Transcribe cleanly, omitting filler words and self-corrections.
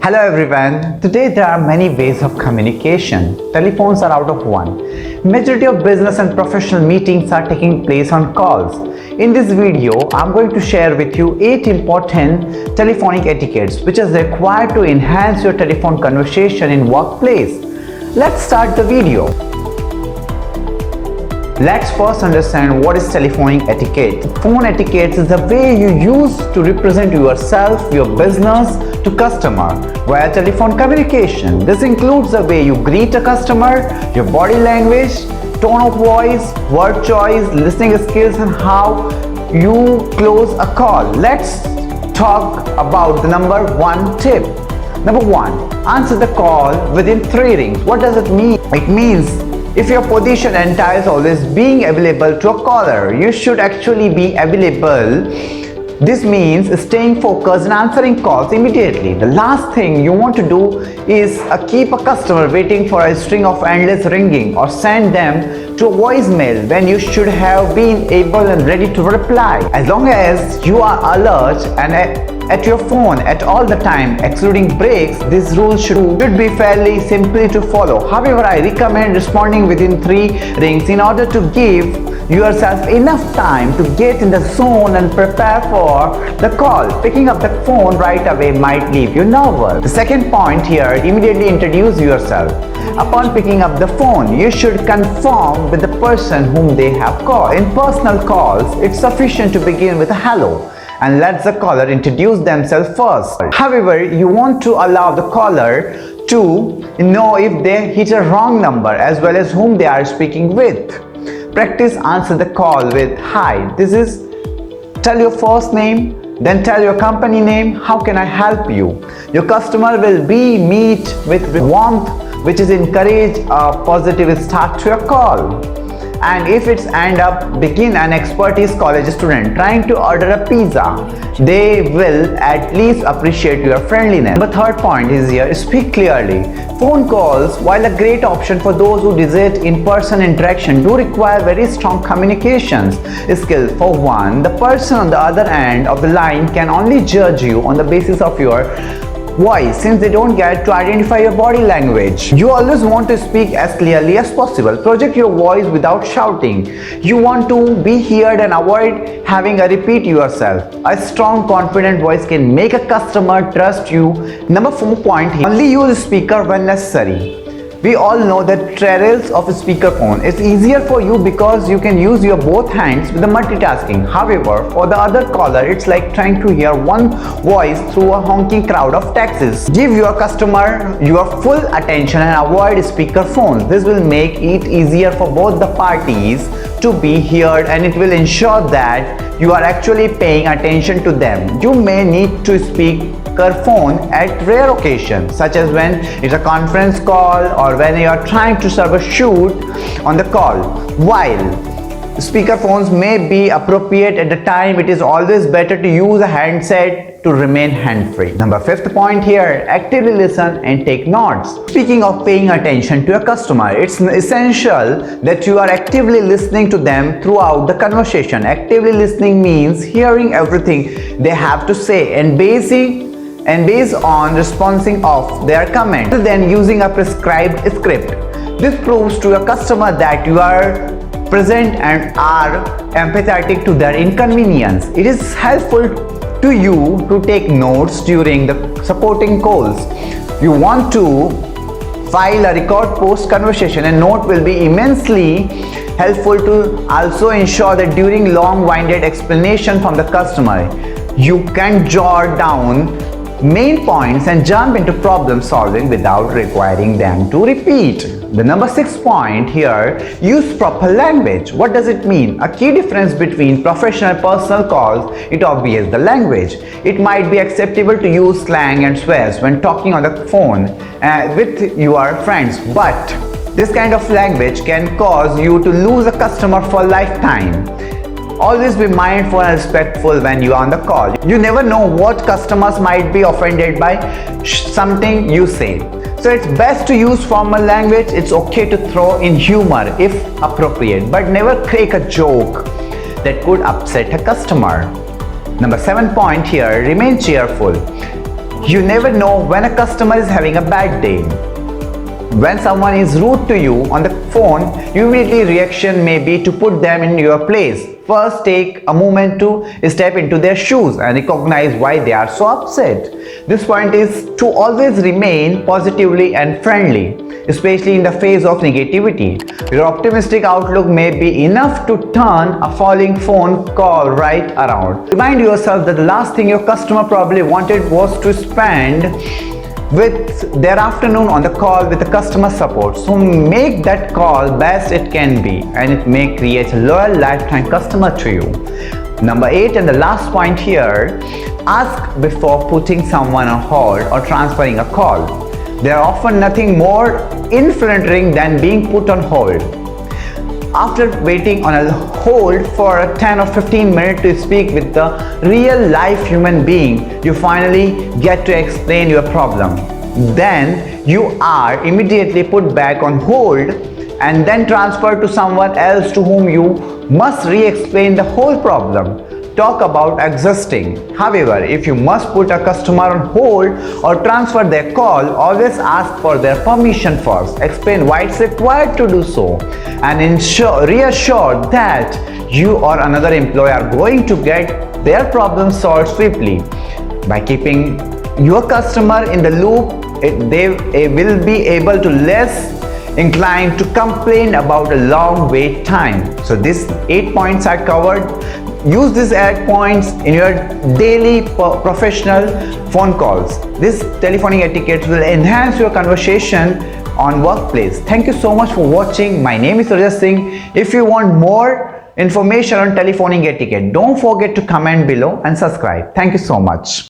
Hello everyone. Today there are many ways of communication. Telephones are out of one. Majority of business and professional meetings are taking place on calls. In this video, I'm going to share with you 8 important telephonic etiquettes which is required to enhance your telephone conversation in workplace. Let's start the video. Let's first understand what is telephonic etiquette. Phone etiquette is the way you use to represent yourself, your business to customer via telephone communication. This includes the way you greet a customer, your body language, tone of voice, word choice, listening skills, and how you close a call. Let's talk about the number 1 tip. Number 1, answer the call within 3 rings. What does it mean? It means if your position entails always being available to a caller, you should actually be available. This means staying focused and answering calls immediately. The last thing you want to do is keep a customer waiting for a string of endless ringing or send them to a voicemail when you should have been able and ready to reply. As long as you are alert and at your phone at all the time, excluding breaks, this rule should be fairly simple to follow. However, I recommend responding within 3 rings in order to give yourself enough time to get in the zone and prepare for the call. Picking up the phone right away might leave you nervous. The second point here, immediately introduce yourself. Upon picking up the phone, you should confirm with the person whom they have called. In personal calls, it's sufficient to begin with a hello and let the caller introduce themselves first. However, you want to allow the caller to know if they hit a wrong number as well as whom they are speaking with. Practice answer the call with hi. This is tell your first name, then tell your company name. How can I help you? Your customer will meet with warmth, which is encourage a positive start to your call. And if it's begin an expertise college student trying to order a pizza, they will at least appreciate your friendliness. The third point is here, speak clearly. Phone calls, while a great option for those who desire in-person interaction, do require very strong communications skills. For one, the person on the other end of the line can only judge you on the basis of your voice, since they don't get to identify your body language. You always want to speak as clearly as possible. Project your voice without shouting. You want to be heard and avoid having a repeat yourself. A strong, confident voice can make a customer trust you. Number 4 point here, only use speaker when necessary. We all know that trials of a speakerphone. It's easier for you because you can use your both hands with the multitasking. However, for the other caller, it's like trying to hear one voice through a honking crowd of taxis. Give your customer your full attention and avoid speakerphones. This will make it easier for both the parties to be heard, and it will ensure that you are actually paying attention to them. You may need to speak phone at rare occasions, such as when it's a conference call or when you are trying to serve a shoot on the call. While speakerphones may be appropriate at the time, it is always better to use a handset to remain hand-free. Number 5th point here, actively listen and take notes. Speaking of paying attention to a customer, it's essential that you are actively listening to them throughout the conversation. Actively listening means hearing everything they have to say and based on responding of their comment rather than using a prescribed script. This proves to a customer that you are present and are empathetic to their inconvenience. It is helpful to you to take notes during the supporting calls. You want to file a record post conversation, and note will be immensely helpful to also ensure that during long-winded explanation from the customer, you can jot down main points and jump into problem solving without requiring them to repeat. The number 6 point here, use proper language. What does it mean? A key difference between professional and personal calls, it obvious the language. It might be acceptable to use slang and swears when talking on the phone with your friends, but this kind of language can cause you to lose a customer for a lifetime. Always be mindful and respectful when you are on the call. You never know what customers might be offended by something you say. So it's best to use formal language. It's okay to throw in humor if appropriate, but never crack a joke that could upset a customer. Number 7 point here, remain cheerful. You never know when a customer is having a bad day. When someone is rude to you on the phone, your immediate reaction may be to put them in your place. First, take a moment to step into their shoes and recognize why they are so upset. This point is to always remain positively and friendly, especially in the face of negativity. Your optimistic outlook may be enough to turn a falling phone call right around. Remind yourself that the last thing your customer probably wanted was to spend with their afternoon on the call with the customer support. So make that call best it can be, and it may create a loyal lifetime customer to you. Number 8 and the last point here, ask before putting someone on hold or transferring a call. There are often nothing more infuriating than being put on hold. After waiting on a hold for 10 or 15 minutes to speak with the real life human being, you finally get to explain your problem. Then you are immediately put back on hold and then transferred to someone else to whom you must re-explain the whole problem. Talk about exhausting. However, if you must put a customer on hold or transfer their call, always ask for their permission first. Explain why it's required to do so, and reassure that you or another employee are going to get their problem solved swiftly. By keeping your customer in the loop, they will be able to less inclined to complain about a long wait time. So these 8 points are covered. Use these 8 points in your daily professional phone calls. This telephonic etiquette will enhance your conversation on workplace. Thank you so much for watching. My name is Rajat Singh. If you want more information on telephonic etiquette, don't forget to comment below and subscribe. Thank you so much.